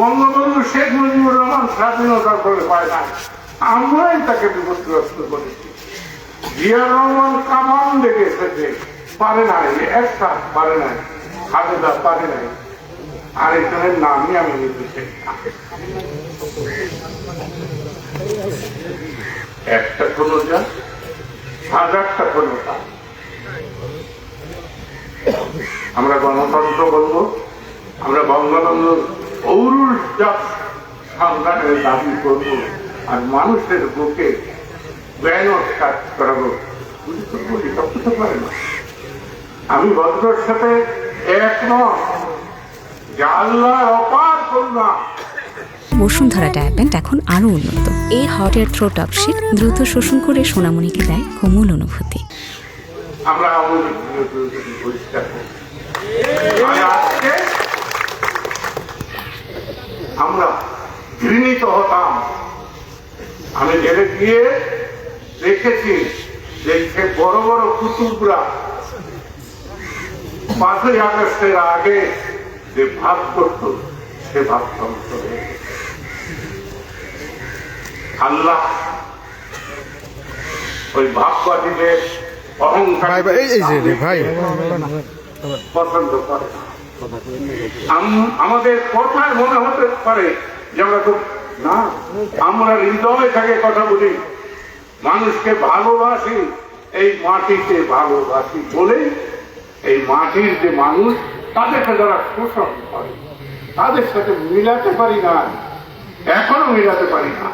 বঙ্গবন্ধু শেখ মুজিবুর রহমান স্বাধীনতার ফলে পায় না, আমরাই তাকে বিপদগ্রস্ত করেছি। জিয়া রহমান কামান দেখে এসেছে, পারে নাই, একটা পারে নাই, খালেদা পারে নাই, আরেকজনের নামই আমি নিতেছি। একটা কোনো যা, হাজারটা কোনো তা। আমরা গণতন্ত্র বলবো, আমরা বঙ্গবন্ধুর অরুণ জাত সন্তানের দাবি করব, আর মানুষের বুকে ব্যানর কাজ করাবো, পারে না। আমি বদরের সাথে একমত যে আল্লাহর অপার করুণা। বসুন্ধরা ডায়াপেন্ট এখন আরো উন্নত। এই hot air through top sheet দ্রুত শোষণ করে সোনামণিকে দেয় কোমল অনুভূতি। আমরা আমরা ঘৃণিত হতাম। আমি জেলে গিয়ে দেখেছি যে বড় বড় কুতুবরা 5ই আগস্টের আগে যে ভাব করত, সে ভাব ধ্বংস হয়ে গেছে। আল্লাহ ওই ভাববাদীদের অহংকার পছন্দ করে। আমাদের কথায় মনে হতে পারে যে আমরা খুব না, আমরা হৃদয় থেকে কথা বলি, মানুষকে ভালোবাসি, এই মাটিতে ভালোবাসি বলে এই মাটির যে মানুষ তাদেরকে যারা শোষণ করে তাদের সাথে মিলাতে পারি না, এখনো মিলাতে পারি না।